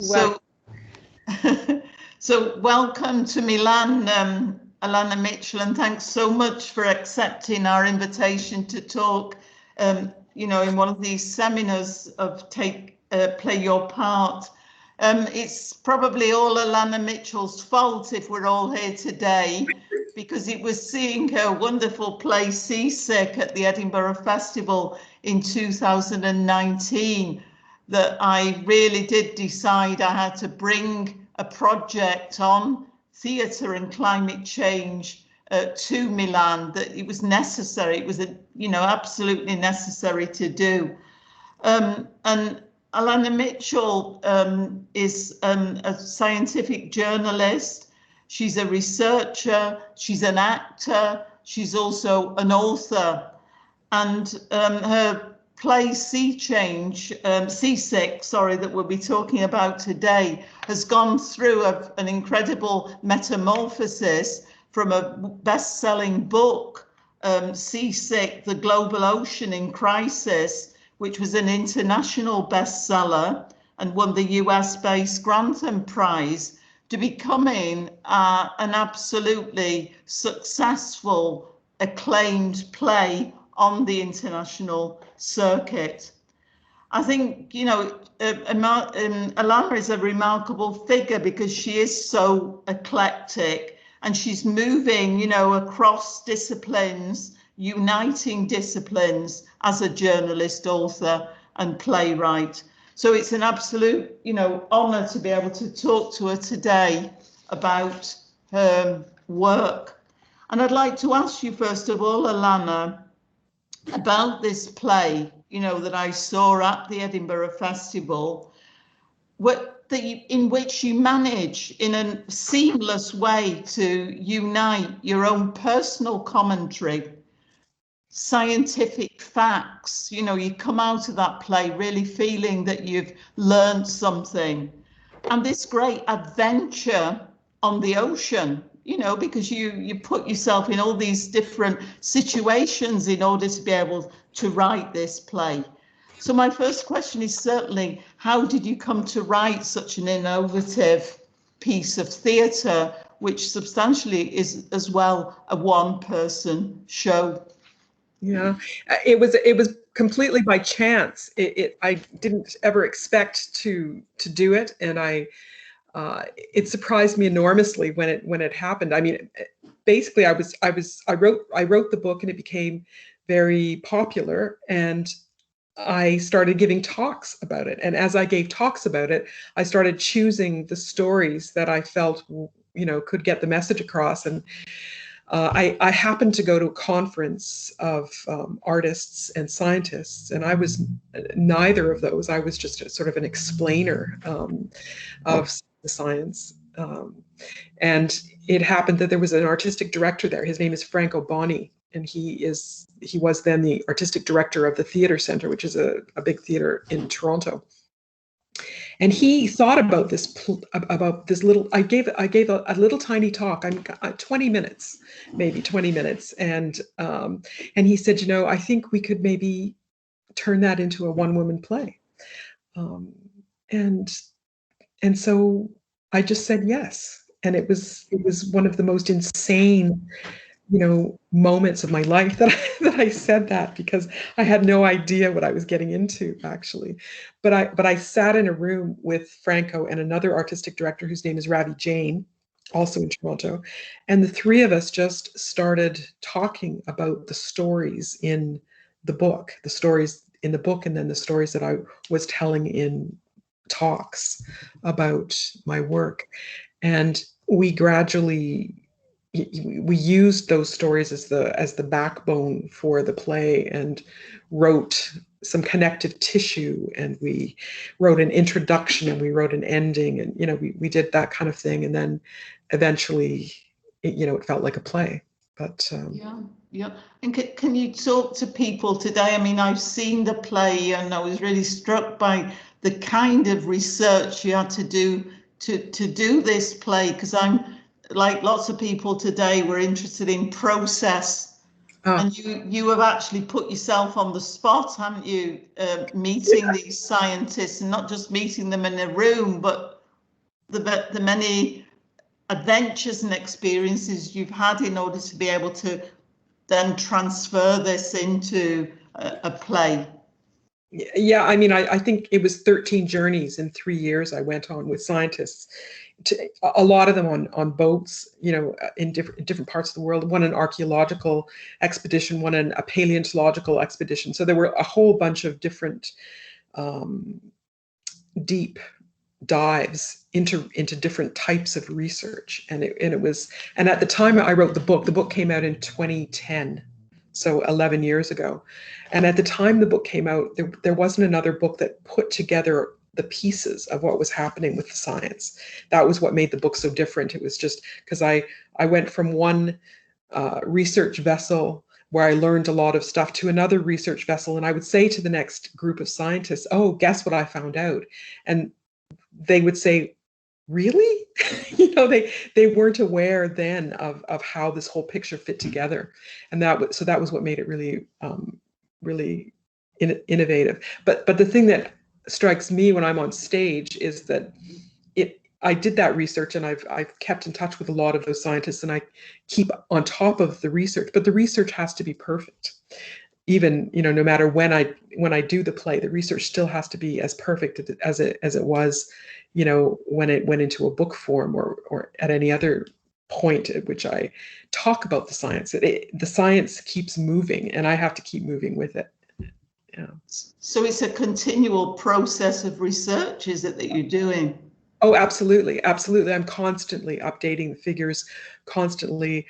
So, so welcome to Milan, Alanna Mitchell, and thanks so much for accepting our invitation to talk, in one of these seminars of play your part. It's probably all Alanna Mitchell's fault if we're all here today, because it was seeing her wonderful play Seasick at the Edinburgh Festival in 2019 that I really did decide I had to bring a project on theatre and climate change to Milan, that it was necessary. It was, absolutely necessary to do. And Alanna Mitchell is a scientific journalist. She's a researcher. She's an actor. She's also an author. And her play Seasick, that we'll be talking about today, has gone through an incredible metamorphosis from a best-selling book, Seasick, The Global Ocean in Crisis, which was an international bestseller and won the US-based Grantham Prize, to becoming an absolutely successful, acclaimed play on the international circuit. I think, Alanna is a remarkable figure because she is so eclectic and she's moving, across disciplines, uniting disciplines as a journalist, author and playwright. So it's an absolute, honor to be able to talk to her today about her work. And I'd like to ask you, first of all, Alanna, about this play, that I saw at the Edinburgh Festival, in which you manage in a seamless way to unite your own personal commentary, scientific facts. You come out of that play really feeling that you've learned something, and this great adventure on the ocean, because you put yourself in all these different situations in order to be able to write this play. So my first question is certainly, how did you come to write such an innovative piece of theatre, which substantially is as well a one-person show? Yeah, it was completely by chance. I didn't ever expect to do it, and it surprised me enormously when it happened. I mean, basically, I wrote the book, and it became very popular, and I started giving talks about it. And as I gave talks about it, I started choosing the stories that I felt, could get the message across. And I happened to go to a conference of artists and scientists, and I was neither of those. I was just sort of an explainer of the science. And it happened that there was an artistic director there. His name is Franco Boni, and he was then the artistic director of the Theatre Centre, which is a big theatre in Toronto. And he thought about this little. I gave a little tiny talk. 20 minutes, maybe 20 minutes, and he said, I think we could maybe turn that into a one-woman play, and so I just said yes, and it was one of the most insane, moments of my life that I said that, because I had no idea what I was getting into, actually. But I sat in a room with Franco and another artistic director whose name is Ravi Jain, also in Toronto, and the three of us just started talking about the stories in the book, and then the stories that I was telling in talks about my work. And we gradually used those stories as the backbone for the play, and wrote some connective tissue, and we wrote an introduction, and we wrote an ending, and we did that kind of thing, and then eventually it felt like a play. But yeah. And can you talk to people today? I mean, I've seen the play, and I was really struck by the kind of research you had to do to do this play, because I'm like lots of people today, we're interested in process And you have actually put yourself on the spot, haven't you, meeting these scientists, and not just meeting them in a room, but the many adventures and experiences you've had in order to be able to then transfer this into a play. Yeah, I mean, I think it was 13 journeys in 3 years I went on with scientists, a lot of them on boats, you know, in different parts of the world. One an archaeological expedition, one a paleontological expedition. So there were a whole bunch of different deep dives into different types of research, and it was. And at the time I wrote the book came out in 2010. So 11 years ago. And at the time the book came out, there wasn't another book that put together the pieces of what was happening with the science. That was what made the book so different. It was just because I went from one research vessel where I learned a lot of stuff to another research vessel. And I would say to the next group of scientists, oh, guess what I found out? And they would say, really? You know, they weren't aware then of how this whole picture fit together, and that was what made it really really innovative. But the thing that strikes me when I'm on stage is that I did that research, and I've kept in touch with a lot of those scientists, and I keep on top of the research. But the research has to be perfect. Even, you know, no matter when I do the play, the research still has to be as perfect as it was, you know, when it went into a book form or at any other point at which I talk about the science. The science keeps moving, and I have to keep moving with it. Yeah. So it's a continual process of research, is it, that you're doing? Oh, absolutely, absolutely. I'm constantly updating the figures, constantly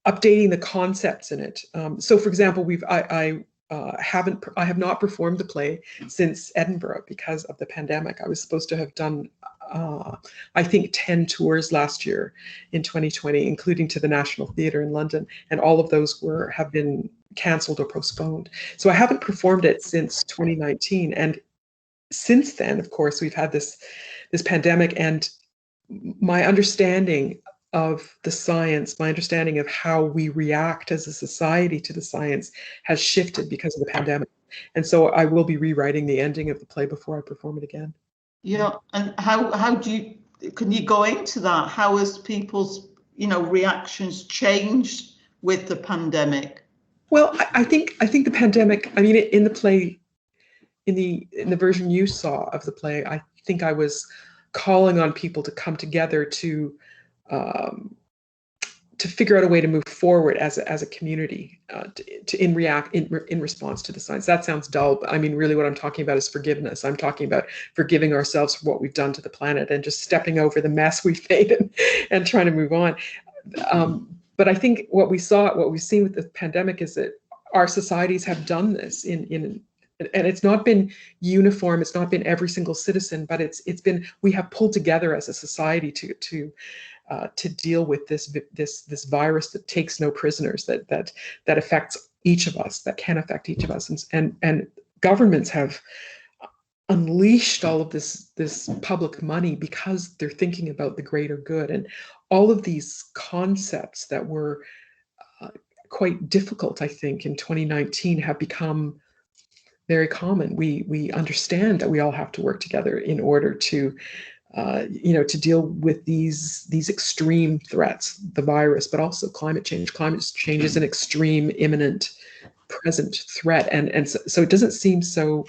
updating the concepts in it. So, for example, I have not performed the play since Edinburgh because of the pandemic. I was supposed to have done, I think, 10 tours last year in 2020, including to the National Theatre in London, and all of those have been cancelled or postponed. So I haven't performed it since 2019, and since then, of course, we've had this pandemic, and my understanding of the science, my understanding of how we react as a society to the science has shifted because of the pandemic. And so I will be rewriting the ending of the play before I perform it again. Yeah, and can you go into that? How has people's, you know, reactions changed with the pandemic? Well, I think the pandemic, I mean, in the play, in the version you saw of the play, I think I was calling on people to come together to figure out a way to move forward as a community, in response to the science. That sounds dull, but I mean, really what I'm talking about is forgiveness. I'm talking about forgiving ourselves for what we've done to the planet and just stepping over the mess we've made and trying to move on. But I think what we've seen with the pandemic is that our societies have done this and it's not been uniform. It's not been every single citizen, but it's been, we have pulled together as a society to deal with this virus that takes no prisoners, that affects each of us, that can affect each of us, and governments have unleashed all of this public money because they're thinking about the greater good, and all of these concepts that were quite difficult, I think, in 2019 have become very common. We understand that we all have to work together in order to to deal with these extreme threats, the virus, but also climate change. Climate change is an extreme, imminent, present threat, and so it doesn't seem so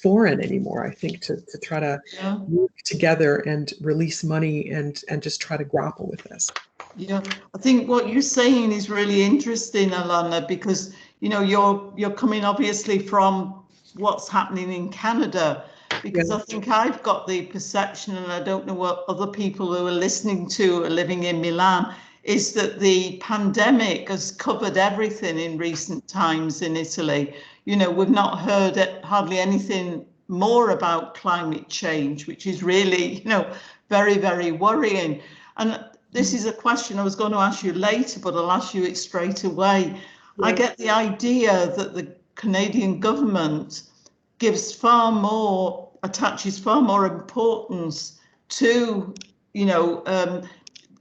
foreign anymore, I think, to try to work together and release money and just try to grapple with this. Yeah, I think what you're saying is really interesting, Alanna, because, you know, you're coming obviously from what's happening in Canada, because I think I've got the perception, and I don't know what other people who are listening to are living in Milan, is that the pandemic has covered everything in recent times in Italy. You know, we've not heard hardly anything more about climate change, which is really, you know, very, very worrying. And this is a question I was going to ask you later, but I'll ask you it straight away. Yeah. I get the idea that the Canadian government attaches far more importance to, you know,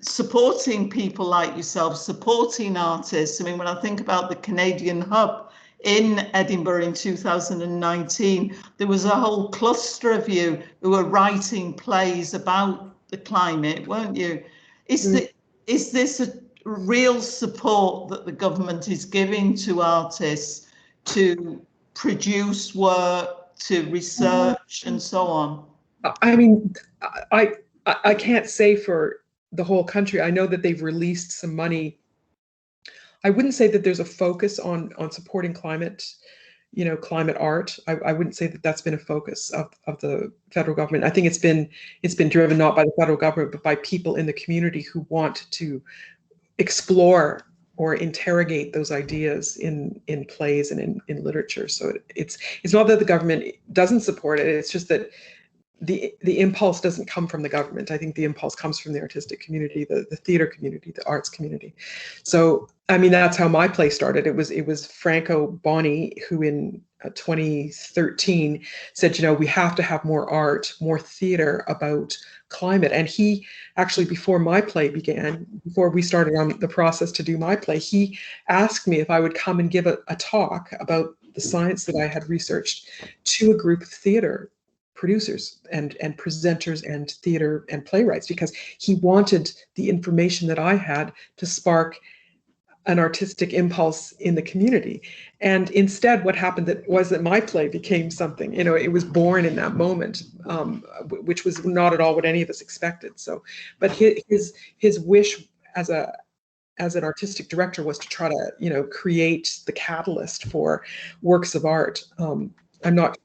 supporting people like yourself, supporting artists. I mean, when I think about the Canadian Hub in Edinburgh in 2019, there was a whole cluster of you who were writing plays about the climate, weren't you? Is this a real support that the government is giving to artists to produce work, to research, and so on? I mean, I can't say for the whole country. I know that they've released some money. I wouldn't say that there's a focus on supporting climate, climate art. I wouldn't say that that's been a focus of the federal government. I think it's been driven not by the federal government, but by people in the community who want to explore or interrogate those ideas in plays and in literature. So it's not that the government doesn't support it. It's just that the impulse doesn't come from the government. I think the impulse comes from the artistic community, the theater community, the arts community. So, I mean, that's how my play started. It was Franco Boni who in 2013 said, we have to have more art, more theater about climate. And he actually, before my play began, before we started on the process to do my play, he asked me if I would come and give a talk about the science that I had researched to a group of theater producers and presenters and theater and playwrights, because he wanted the information that I had to spark an artistic impulse in the community. And instead, what happened was that my play became something, it was born in that moment, which was not at all what any of us expected. So, but his wish as an artistic director was to try to, create the catalyst for works of art. I'm not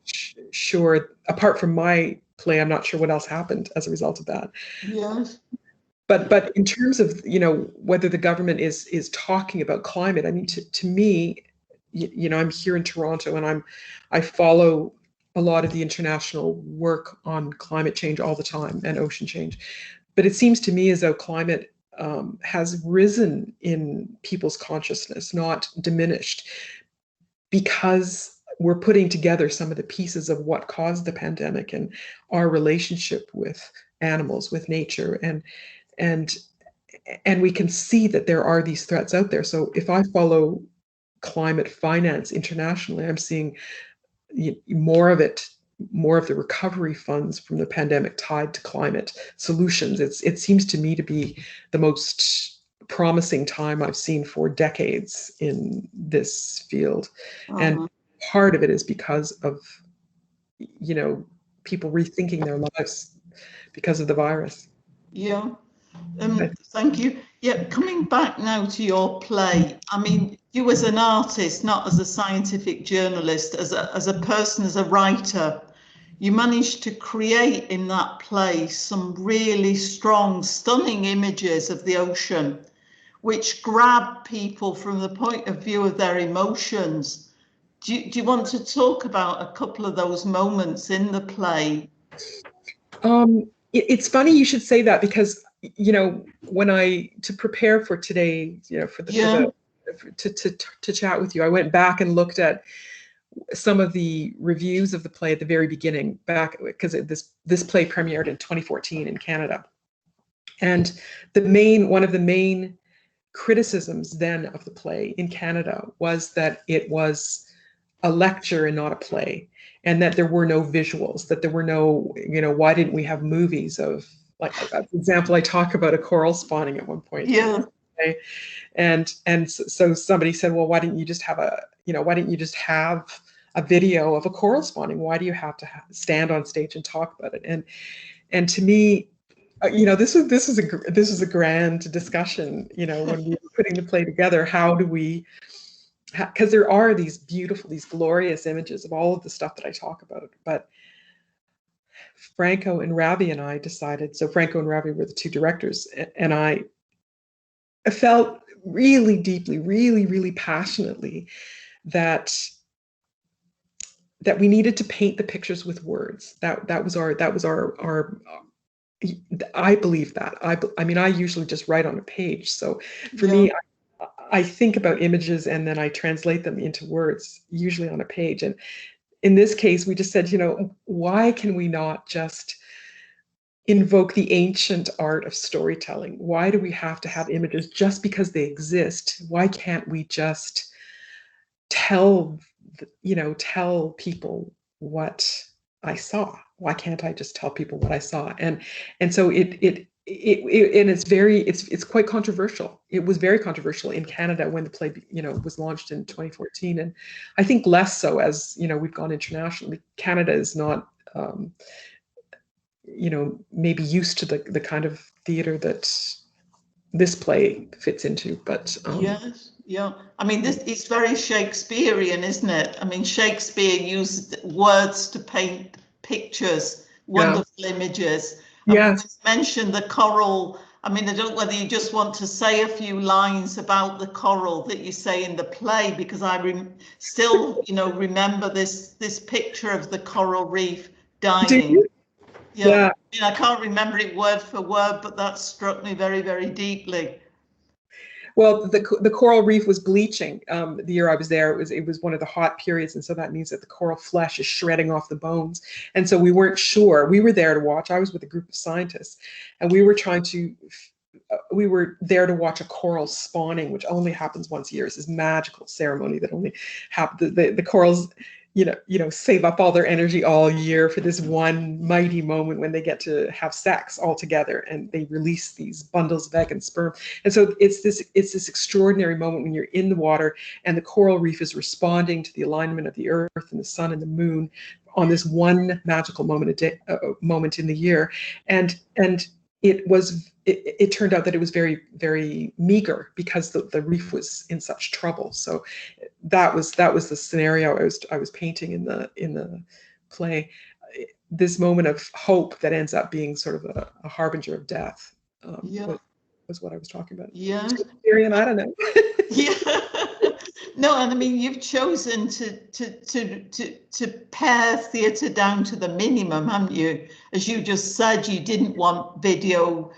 sure, apart from my play, I'm not sure what else happened as a result of that. Yes. But in terms of, whether the government is talking about climate, I mean, to me, I'm here in Toronto and I follow a lot of the international work on climate change all the time and ocean change. But it seems to me as though climate has risen in people's consciousness, not diminished, because we're putting together some of the pieces of what caused the pandemic and our relationship with animals, with nature, and we can see that there are these threats out there. So if I follow climate finance internationally, I'm seeing more of the recovery funds from the pandemic tied to climate solutions. It seems to me to be the most promising time I've seen for decades in this field. And part of it is because of, people rethinking their lives because of the virus. Yeah. Thank you. Yeah, coming back now to your play, I mean, you as an artist, not as a scientific journalist, as a person, as a writer, you managed to create in that play some really strong, stunning images of the ocean, which grab people from the point of view of their emotions. Do you want to talk about a couple of those moments in the play? It's funny you should say that, because when to prepare for today, to chat with you, I went back and looked at some of the reviews of the play at the very beginning, back because this play premiered in 2014 in Canada, and one of the main criticisms then of the play in Canada was that it was a lecture and not a play, and that there were no visuals, that there were no, why didn't we have movies of, like, for example, I talk about a coral spawning at one point. Yeah. And so somebody said, well, why didn't you just have a video of a coral spawning? Why do you have to stand on stage and talk about it? And to me, this is a grand discussion, when we were putting the play together. How do we, because there are these beautiful, these glorious images of all of the stuff that I talk about, but Franco and Ravi and I decided, so Franco and Ravi were the two directors, and I felt really deeply, really, really passionately that we needed to paint the pictures with words. That was our I believe that. I mean, I usually just write on a page. So for me, I think about images and then I translate them into words, usually on a page. And in this case, we just said, why can we not just invoke the ancient art of storytelling. Why do we have to have images just because they exist? Why can't we just tell people what I saw? Why can't I just tell people what I saw? And so it's quite controversial. It was very controversial in Canada when the play was launched in 2014, and I think less so as we've gone internationally. Canada is not maybe used to the kind of theater that this play fits into, but yes, yeah. I mean, this it's very Shakespearean, isn't it? I mean, Shakespeare used words to paint pictures, wonderful images. And when you mentioned the choral, I mean, I don't know whether you just want to say a few lines about the choral that you say in the play, because I still, remember this picture of the coral reef dying. Yeah. I mean, I can't remember it word for word, but that struck me very, very deeply. Well, the coral reef was bleaching the year I was there. It was one of the hot periods, and so that means that the coral flesh is shredding off the bones. And so we weren't sure. We were there to watch. I was with a group of scientists, and we were there to watch a coral spawning, which only happens once a year. It's this magical ceremony that only happens. The corals, save up all their energy all year for this one mighty moment when they get to have sex all together, and they release these bundles of egg and sperm. And so it's this extraordinary moment when you're in the water and the coral reef is responding to the alignment of the earth and the sun and the moon on this one magical moment in the year. And it turned out that it was very, very meager because the reef was in such trouble. So that was the scenario I was painting in the play. This moment of hope that ends up being sort of a harbinger of death was what I was talking about. Yeah. I don't know. Yeah. No, and I mean, you've chosen to pare theatre down to the minimum, haven't you? As you just said, you didn't want video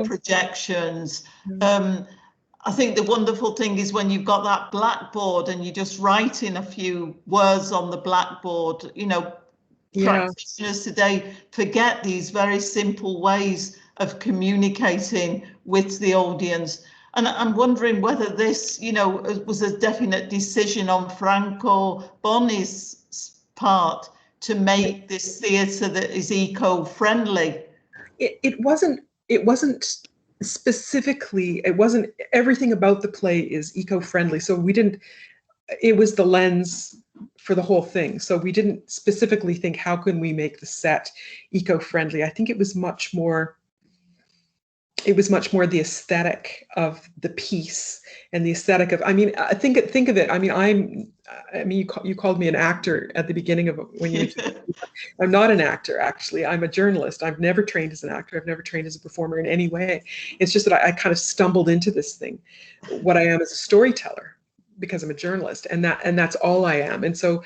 projections. I think the wonderful thing is when you've got that blackboard and you just write in a few words on the blackboard, practitioners today forget these very simple ways of communicating with the audience. And I'm wondering whether this, was a definite decision on Franco Boni's part to make this theatre that is eco-friendly. It wasn't specifically, it wasn't everything about the play is eco-friendly. So it was the lens for the whole thing. So we didn't specifically think, how can we make the set eco-friendly? I think it was much more the aesthetic of the piece and the aesthetic of, think of it. You called me an actor at the beginning of when you I'm not an actor, actually. I'm a journalist. I've never trained as an actor. I've never trained as a performer in any way. It's just that I kind of stumbled into this thing. What I am is a storyteller because I'm a journalist, and that's all I am. And so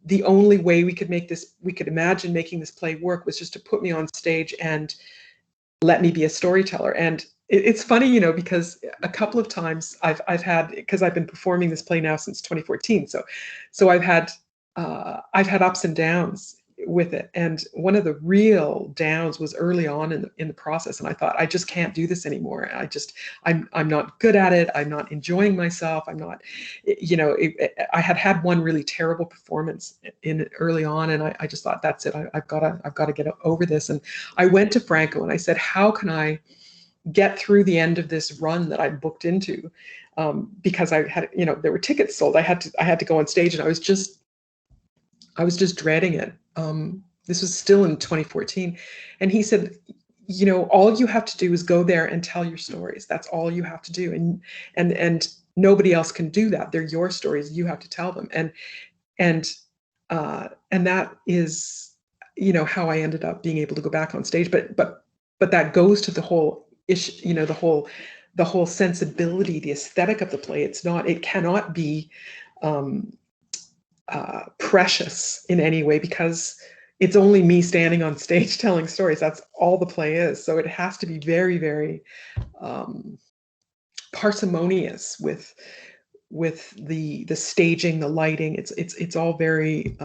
the only way we could imagine making this play work was just to put me on stage and let me be a storyteller. And it's funny, because a couple of times I've had, because I've been performing this play now since 2014. So I've had ups and downs with it. And one of the real downs was early on in the process. And I thought, I just can't do this anymore. I'm not good at it. I'm not enjoying myself. I'm not, I had one really terrible performance in early on. And I just thought, that's it. I've got to get over this. And I went to Franco and I said, how can I get through the end of this run that I booked into? Because I had, there were tickets sold. I had to go on stage, and I was just dreading it. This was still in 2014. And he said, all you have to do is go there and tell your stories. That's all you have to do. And nobody else can do that. They're your stories. You have to tell them. And that is, how I ended up being able to go back on stage. But that goes to the whole issue, the whole sensibility, the aesthetic of the play. It cannot be precious in any way, because it's only me standing on stage telling stories. That's all the play is. So it has to be very, very parsimonious with the staging, the lighting. It's all very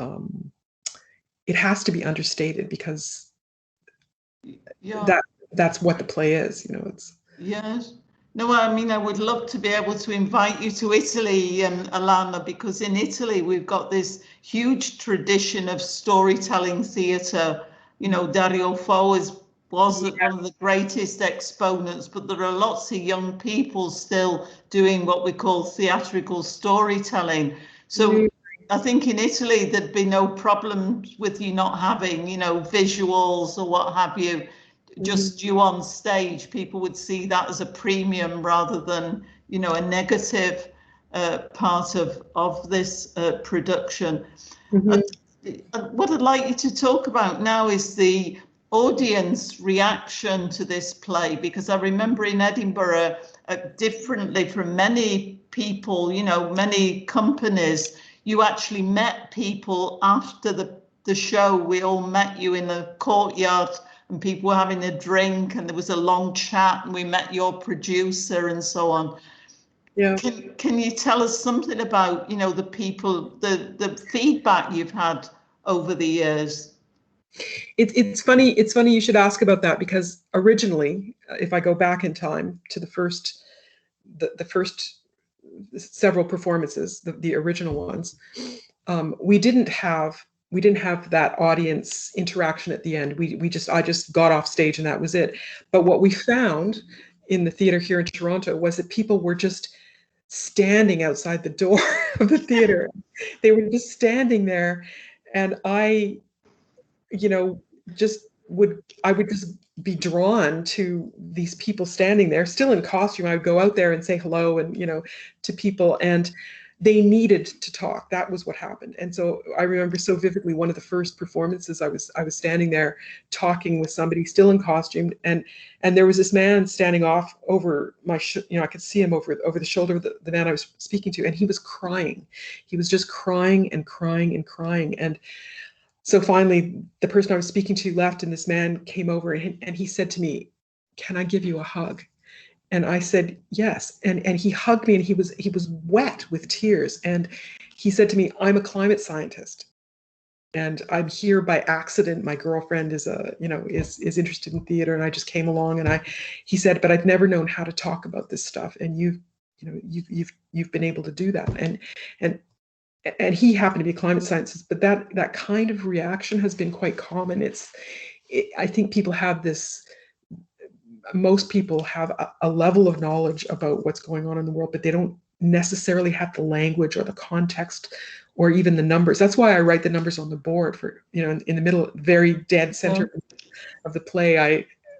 it has to be understated, because Yeah. That's what the play is, you know. It's Yes. No, I mean, I would love to be able to invite you to Italy, Alanna, because in Italy we've got this huge tradition of storytelling theatre. You know, Dario Fo was one of the greatest exponents, but there are lots of young people still doing what we call theatrical storytelling. So I think in Italy there'd be no problem with you not having, you know, visuals or what have you. Just you on stage, people would see that as a premium rather than, you know, a negative part of this production. What I'd like you to talk about now is the audience reaction to this play, because I remember in Edinburgh, differently from many people, you know, many companies, you actually met people after the show. We all met you in the courtyard and people were having a drink and there was a long chat and we met your producer and so on. yeah. Can you tell us something about, you know, the people, the feedback you've had over the years? It's funny you should ask about that, because originally, if I go back in time to the first several performances, the original ones, we didn't have that audience interaction at the end. I just got off stage and that was it. But what we found in the theater here in Toronto was that people were just standing outside the door of the theater. They were just standing there, and I would just be drawn to these people standing there still in costume. I would go out there and say hello and, to people, and they needed to talk. That was what happened. And so I remember so vividly one of the first performances, I was standing there talking with somebody still in costume, and there was this man standing off over my I could see him over the shoulder of the man I was speaking to, and he was crying. He was just crying and crying and crying. And so finally, the person I was speaking to left, and this man came over and he said to me, "Can I give you a hug?" And I said, "Yes." And he hugged me, and he was wet with tears. And he said to me, "I'm a climate scientist, and I'm here by accident. My girlfriend is is interested in theater, and I just came along." And he said, "But I've never known how to talk about this stuff, and you've been able to do that." And he happened to be a climate scientist, but that kind of reaction has been quite common. I think people have this. Most people have a level of knowledge about what's going on in the world, but they don't necessarily have the language or the context or even the numbers. That's why I write the numbers on the board for, in the middle, very dead center of the play.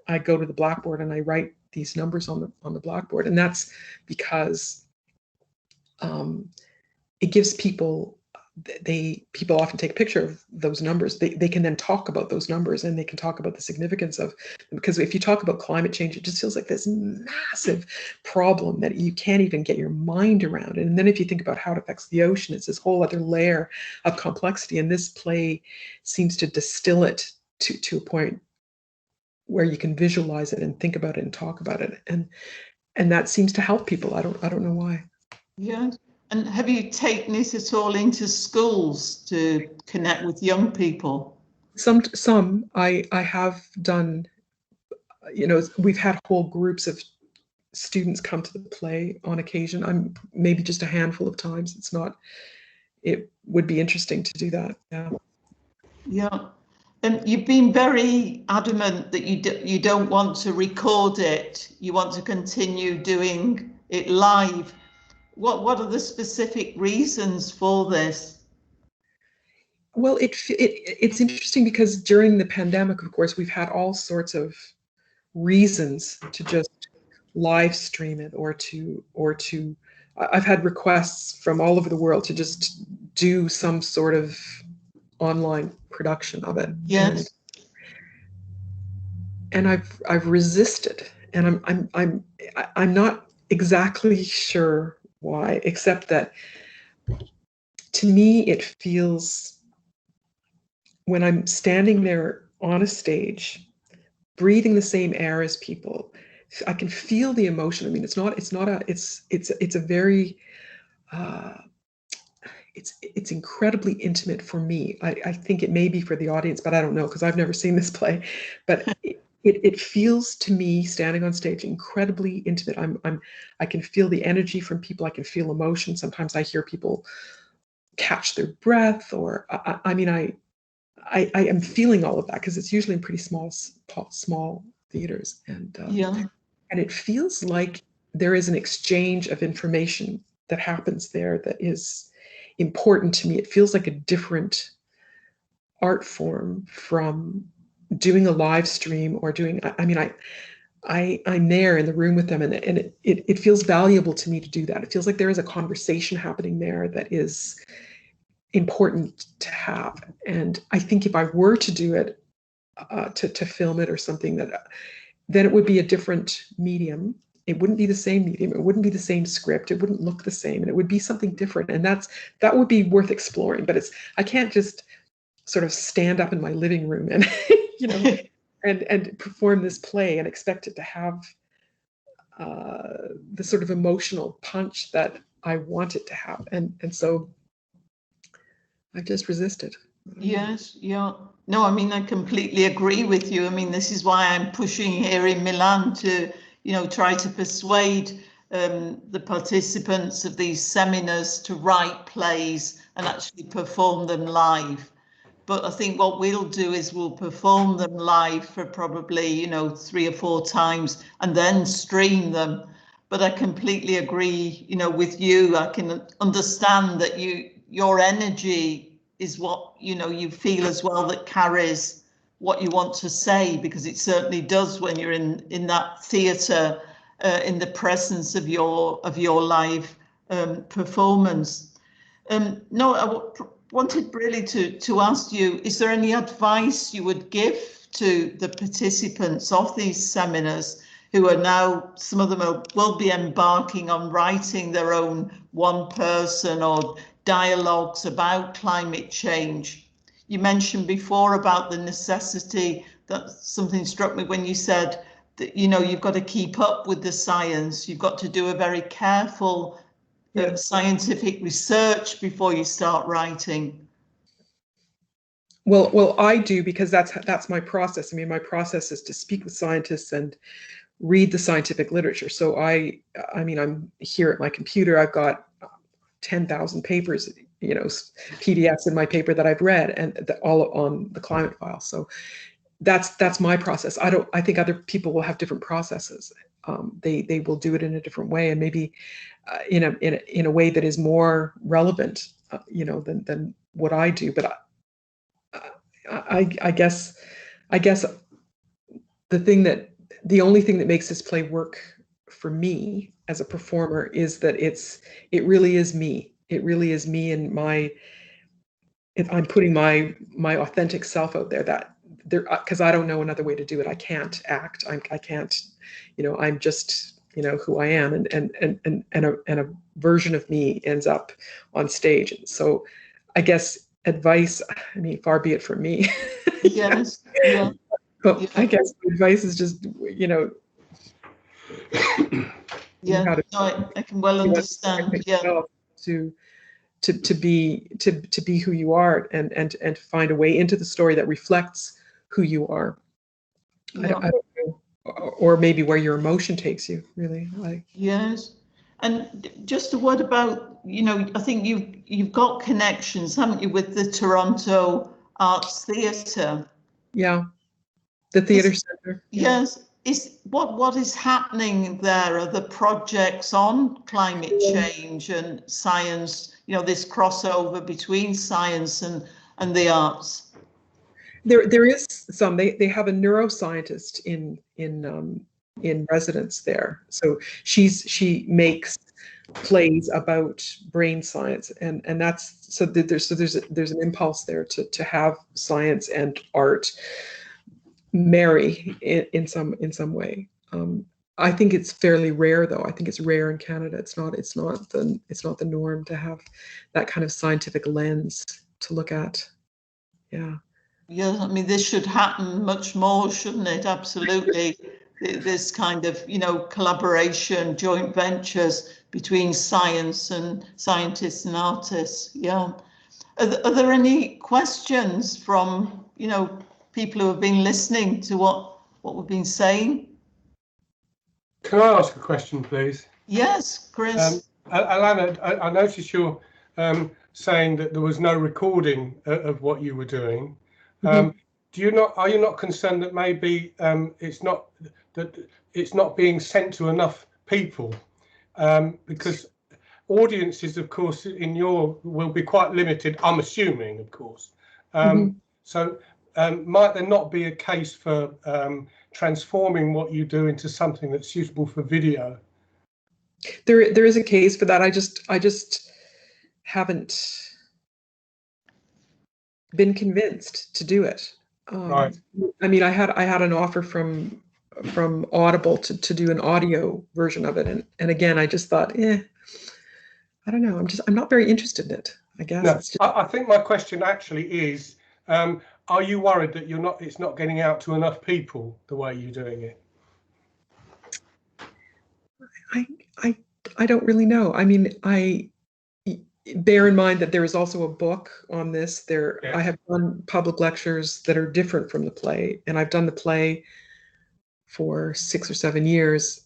I go to the blackboard and I write these numbers on the blackboard, and that's because it gives people. People often take a picture of those numbers. They can then talk about those numbers, and they can talk about the significance of, because if you talk about climate change, it just feels like this massive problem that you can't even get your mind around. And then if you think about how it affects the ocean, it's this whole other layer of complexity. And this play seems to distill it to a point where you can visualize it and think about it and talk about it. And that seems to help people. I don't know why. Yeah. And have you taken it at all into schools to connect with young people? Some I have done. We've had whole groups of students come to the play on occasion. I'm maybe just a handful of times. It would be interesting to do that. Yeah. Yeah. And you've been very adamant that you don't want to record it. You want to continue doing it live. What are the specific reasons for this? Well, it's interesting because during the pandemic, of course, we've had all sorts of reasons to just live stream it or to I've had requests from all over the world to just do some sort of online production of it. Yes. And I've resisted, and I'm not exactly sure why, except that to me it feels, when I'm standing there on a stage breathing the same air as people, I can feel the emotion. I mean, it's a very it's incredibly intimate for me. I think it may be for the audience, but I don't know, because I've never seen this play. But it feels to me, standing on stage, incredibly intimate. I can feel the energy from people. I can feel emotion. Sometimes I hear people catch their breath, or I mean, I am feeling all of that because it's usually in pretty small theaters, and it feels like there is an exchange of information that happens there that is important to me. It feels like a different art form from doing a live stream or doing, I mean, I'm there in the room with them, and it feels valuable to me to do that. It feels like there is a conversation happening there that is important to have. And I think if I were to do it, to film it or something, then it would be a different medium. It wouldn't be the same medium. It wouldn't be the same script. It wouldn't look the same, and it would be something different. And that would be worth exploring. But I can't just sort of stand up in my living room and and perform this play and expect it to have the sort of emotional punch that I want it to have. And so I just resisted. Yes, yeah. No, I mean, I completely agree with you. I mean, this is why I'm pushing here in Milan to, try to persuade the participants of these seminars to write plays and actually perform them live. But I think what we'll do is we'll perform them live for probably, 3 or 4 times and then stream them. But I completely agree, with you. I can understand that your energy is what, you feel as well, that carries what you want to say, because it certainly does when you're in that theatre, in the presence of your live performance. No, wanted really to ask you, is there any advice you would give to the participants of these seminars who are now, some of them will be embarking on writing their own one-person or dialogues about climate change? You mentioned before about the necessity, that something struck me when you said that, you've got to keep up with the science, you've got to do a very careful scientific research before you start writing. Well, I do, because that's my process. I mean, my process is to speak with scientists and read the scientific literature. So I mean, I'm here at my computer. I've got 10,000 papers, PDFs in my paper that I've read, and all on the climate file. So that's my process. I think other people will have different processes. They will do it in a different way, and maybe in a way that is more relevant, than what I do. But I guess the only thing that makes this play work for me as a performer is that it really is me. It really is me, and I'm putting my authentic self out there. Because I don't know another way to do it. I can't act. I can't. I'm just who I am, and a version of me ends up on stage. And so, I guess advice, I mean, far be it from me. Yes. Yeah. But I guess the advice is just, yeah, I can well understand. Yeah. To be who you are, and find a way into the story that reflects who you are. I don't know, or maybe where your emotion takes you, really. Yes. And just a word about, I think you've got connections, haven't you, with the Toronto Arts Theatre? Yeah, the theatre center. Yes. What is happening there? Are the projects on climate change and science, this crossover between science and the arts? There is some. They have a neuroscientist in residence there. So she makes plays about brain science, and that's so there's an impulse there to have science and art marry in some way. I think it's fairly rare, though. I think it's rare in Canada. It's not the norm to have that kind of scientific lens to look at. Yeah. Yeah, I mean, this should happen much more, shouldn't it? Absolutely. This kind of, collaboration, joint ventures between science and scientists and artists. Yeah. Are there any questions from, people who have been listening to what what we've been saying. Can I ask a question, please? Yes, Chris. Alanna, I noticed you're saying that there was no recording of what you were doing. Are you not concerned that maybe it's not being sent to enough people? Because audiences, of course, will be quite limited, I'm assuming, of course. So might there not be a case for transforming what you do into something that's suitable for video? There is a case for that. I just haven't been convinced to do it. Right. I mean, I had an offer from Audible to do an audio version of it, and again, I just thought, I don't know. I'm not very interested in it, I guess. No, it's just... I think my question actually is, are you worried that it's not getting out to enough people the way you're doing it? I don't really know. I mean, I bear in mind that there is also a book on this. Yes. I have done public lectures that are different from the play, and I've done the play for 6 or 7 years.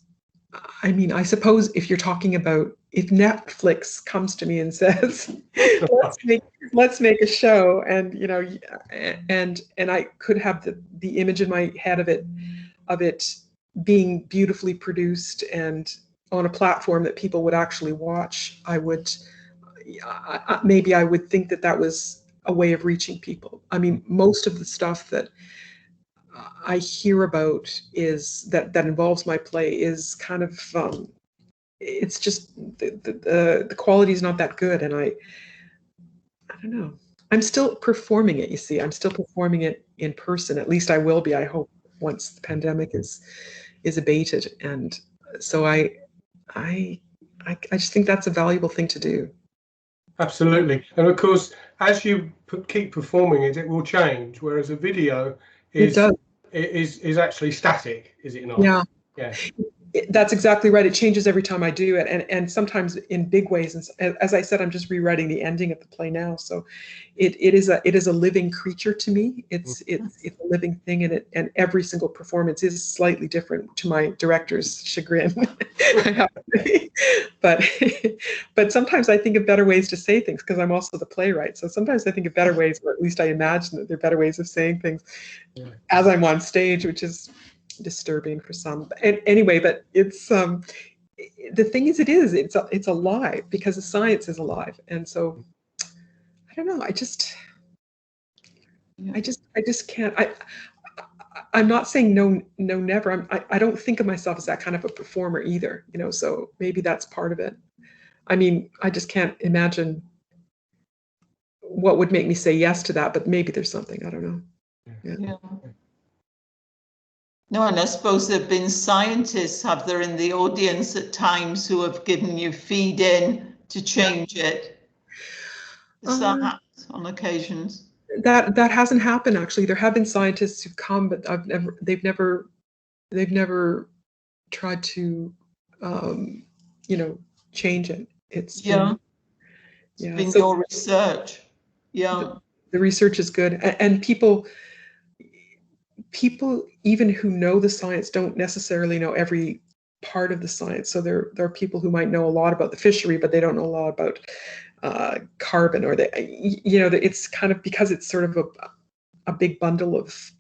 I mean, I suppose if Netflix comes to me and says, let's make a show, and and I could have the image in my head of it being beautifully produced and on a platform that people would actually watch, maybe I would think that was a way of reaching people. I mean, most of the stuff that I hear about that involves my play is kind of it's just the quality is not that good, and I don't know. I'm still performing it. You see, I'm still performing it in person. At least I will be. I hope once the pandemic is abated, and so I just think that's a valuable thing to do. Absolutely, and of course, as you keep performing it, it will change. Whereas a video is actually static, is it not? Yeah. Yeah. That's exactly right. It changes every time I do it, and sometimes in big ways. And as I said, I'm just rewriting the ending of the play now, so it is a living creature to me. It's a living thing, and every single performance is slightly different, to my director's chagrin. I have to say. But sometimes I think of better ways to say things, because I'm also the playwright. So sometimes I think of better ways, or at least I imagine that there are better ways of saying things as I'm on stage, which is disturbing for some. And anyway, but it's the thing is, it's alive because the science is alive, and so I don't know. I just can't. I'm not saying no, never. I don't think of myself as that kind of a performer either. So maybe that's part of it. I mean, I just can't imagine what would make me say yes to that. But maybe there's something. I don't know. Yeah. No, and I suppose there have been scientists, have there, in the audience at times who have given you feed in to change it? Has that happened on occasions? That hasn't happened, actually. There have been scientists who've come, but they've never tried to change it. It's been your research. Yeah. The research is good, and people even who know the science don't necessarily know every part of the science. So there are people who might know a lot about the fishery, but they don't know a lot about carbon, or it's kind of, because it's sort of a big bundle of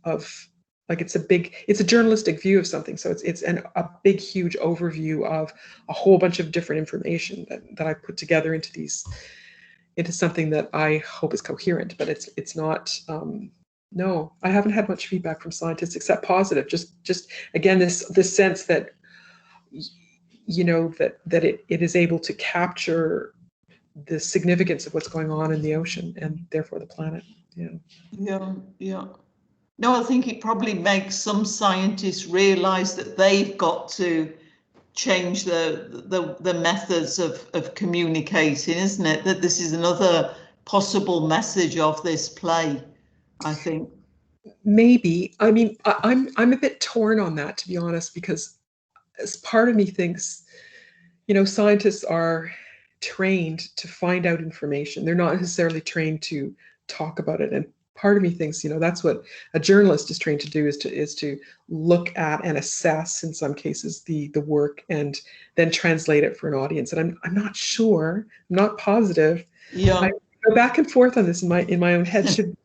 like, it's a journalistic view of something. So it's a big, huge overview of a whole bunch of different information that I put together into something that I hope is coherent, but it's not. No, I haven't had much feedback from scientists except positive. Just again, this sense that that it is able to capture the significance of what's going on in the ocean, and therefore the planet. Yeah. No, I think it probably makes some scientists realize that they've got to change the methods of communicating, isn't it? That this is another possible message of this play, I think. Maybe. I mean, I'm a bit torn on that, to be honest, because as part of me thinks, scientists are trained to find out information. They're not necessarily trained to talk about it part of me thinks, that's what a journalist is trained to do, is to look at and assess, in some cases, the work, and then translate it for an audience. And I'm not sure, I'm not positive. Yeah. I go back and forth on this in my own head. Should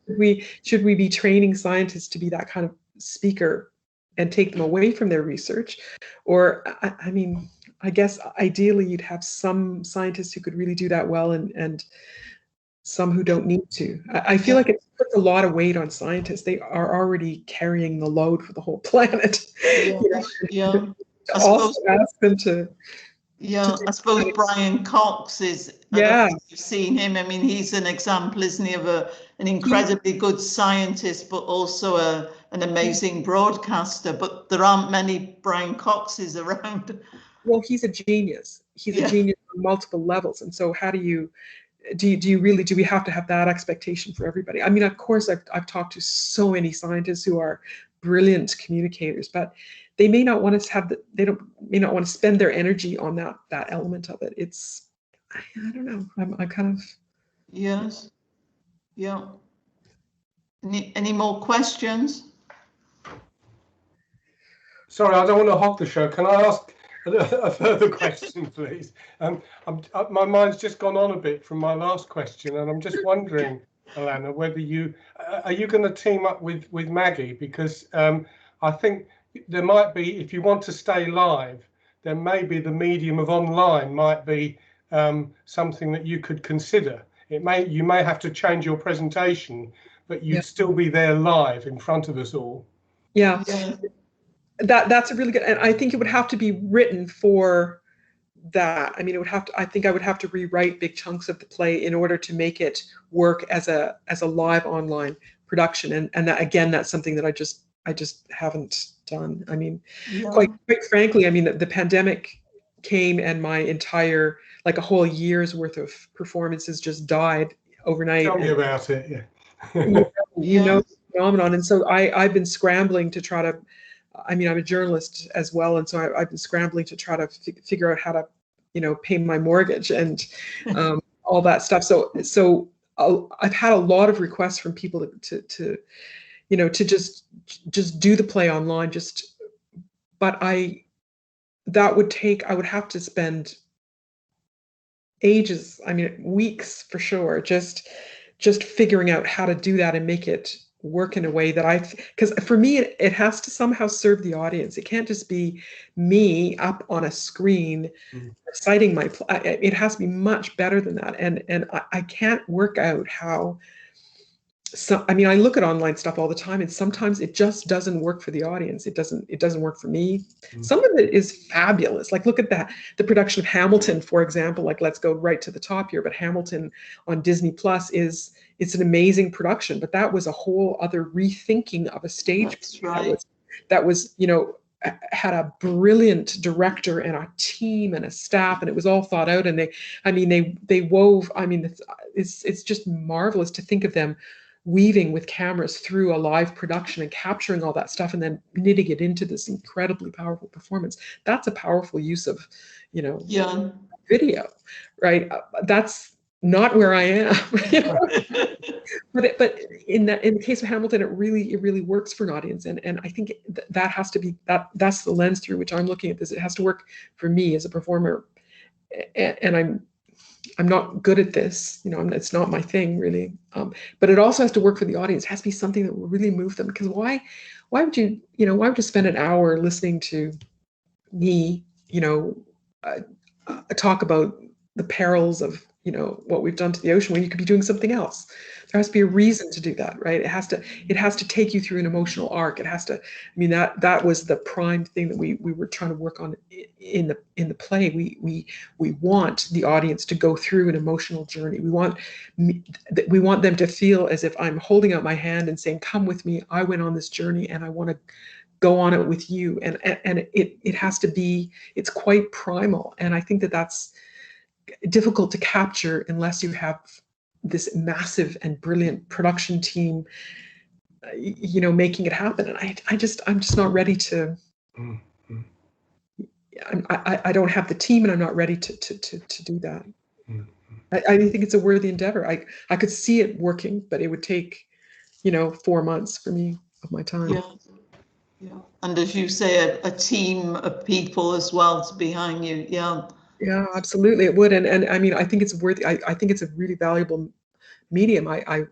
we be training scientists to be that kind of speaker and take them away from their research? Or, I mean, I guess ideally you'd have some scientists who could really do that well, and some who don't need to. I feel like it puts a lot of weight on scientists. They are already carrying the load for the whole planet. Yeah. I Also ask them to. Yeah, I suppose Brian Cox is, I don't know if you've seen him. I mean, he's an example, isn't he, of an incredibly good scientist, but also an amazing broadcaster. But there aren't many Brian Coxes around. Well, he's a genius. He's a genius on multiple levels. And so how do we have to have that expectation for everybody? I mean, of course, I've talked to so many scientists who are brilliant communicators, but they may not want to may not want to spend their energy on that element of it. It's, I don't know. I'm kind of. Yes. Yeah. Any more questions? Sorry, I don't want to hog the show. Can I ask a further question, please? My mind's just gone on a bit from my last question, and I'm just wondering, Alanna, whether are you going to team up with Maggie? Because I think there might be, if you want to stay live, then maybe the medium of online might be something that you could consider. You may have to change your presentation, but you'd still be there live in front of us all. Yeah. That's a really good, and I think it would have to be written for that. I mean, I think I would have to rewrite big chunks of the play in order to make it work as a live online production. And that, again, that's something that I just haven't done. I mean, quite frankly, I mean, the pandemic came and my entire, like a whole year's worth of performances just died overnight. Tell me about it. You know the phenomenon. And so I've been scrambling to try to, I mean, I'm a journalist as well, and so I've been scrambling to try to figure out how to, pay my mortgage and all that stuff. So I've had a lot of requests from people to just do the play online. But I would have to spend ages, I mean, weeks for sure, just figuring out how to do that and make it work in a way that because for me, it has to somehow serve the audience. It can't just be me up on a screen reciting my play. It has to be much better than that. And I can't work out how. So, I mean, I look at online stuff all the time, and sometimes it just doesn't work for the audience. It doesn't work for me. Some of it is fabulous. Like, look at the production of Hamilton, for example. Like, let's go right to the top here. But Hamilton on Disney Plus it's an amazing production. But that was a whole other rethinking of a stage. That's right. That was had a brilliant director and a team and a staff, and it was all thought out. And they wove. I mean, it's just marvelous to think of them weaving with cameras through a live production and capturing all that stuff and then knitting it into this incredibly powerful performance. That's a powerful use of, video, right? That's not where I am. But in the case of Hamilton, it really works for an audience, and I think that has to be that's the lens through which I'm looking at this. It has to work for me as a performer, and I'm not good at this, it's not my thing really. But it also has to work for the audience. It has to be something that will really move them. Because why would you spend an hour listening to me, talk about the perils of, what we've done to the ocean when you could be doing something else? There has to be a reason to do that, right? It has to take you through an emotional arc. It has to, I mean, that was the prime thing that we were trying to work on in the play. We want the audience to go through an emotional journey. We want them to feel as if I'm holding out my hand and saying, come with me. I went on this journey and I want to go on it with you. And it has to be, it's quite primal. And I think that's difficult to capture unless you have this massive and brilliant production team, making it happen. And I'm just not ready to. I don't have the team, and I'm not ready to do that. I think it's a worthy endeavor. I could see it working, but it would take 4 months for me of my time. Yeah. Yeah. And as you say, a team of people as well to behind you. Yeah. Yeah, absolutely, it would. And I mean, I think it's worthy. I think it's a really valuable medium. I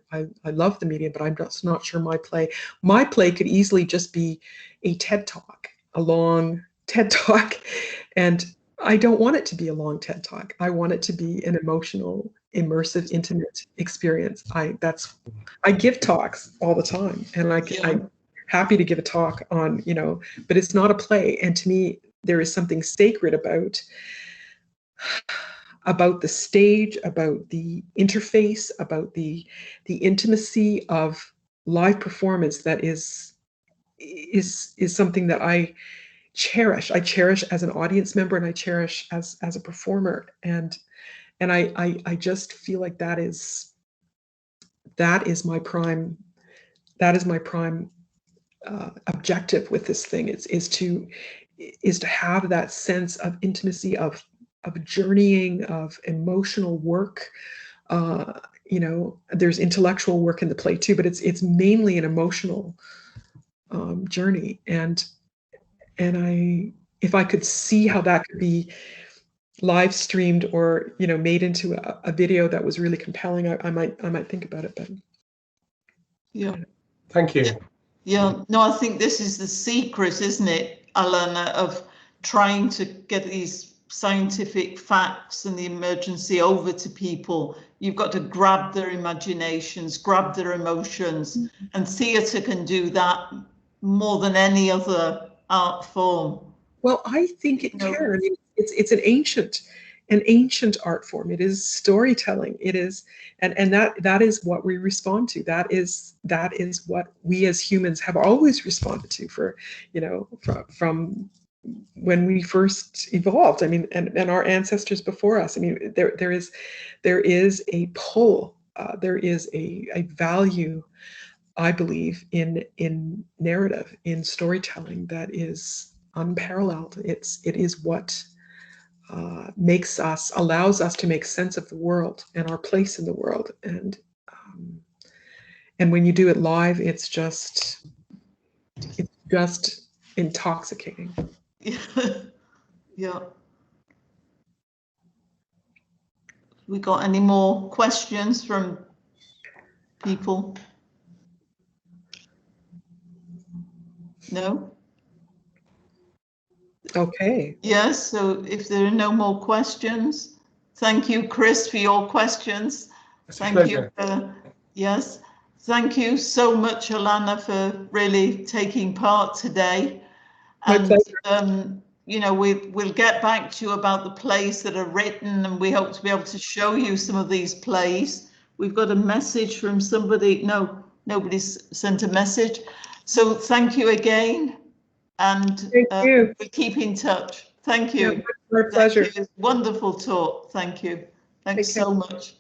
love the medium, but I'm just not sure my play could easily just be a TED Talk, a long TED Talk. And I don't want it to be a long TED Talk. I want it to be an emotional, immersive, intimate experience. I give talks all the time, and I'm happy to give a talk on, but it's not a play. And to me, there is something sacred about the stage, about the interface, about the intimacy of live performance that is something that I cherish. I cherish as an audience member, and I cherish as a performer. And I just feel like that is my prime objective with this thing, is to have that sense of intimacy, of journeying, of emotional work. There's intellectual work in the play too, but it's mainly an emotional journey. And if I could see how that could be live streamed or made into a video that was really compelling, I might think about it. But yeah, thank you. Yeah, no, I think this is the secret, isn't it, Alanna, of trying to get these scientific facts and the emergency over to people. You've got to grab their imaginations, grab their emotions, and theatre can do that more than any other art form. Well, I think it can. I mean, it's an ancient art form. It is storytelling. It is, and that is what we respond to. That is what we as humans have always responded to from when we first evolved. I mean, and our ancestors before us. I mean, there is a pull. There is a value, I believe, in narrative, in storytelling, that is unparalleled. It is what allows us to make sense of the world and our place in the world. And when you do it live, it's just intoxicating. Yeah. We got any more questions from people? No? Okay. Yes, so if there are no more questions, thank you, Chris, for your questions. Thank you. Yes, thank you so much, Alanna, for really taking part today. And we'll get back to you about the plays that are written, and we hope to be able to show you some of these plays. We've got a message from somebody. No, nobody's sent a message. So thank you again. And we'll keep in touch. Thank you. Yeah, my pleasure. Thank you. Wonderful talk. Thank you. Thanks so much.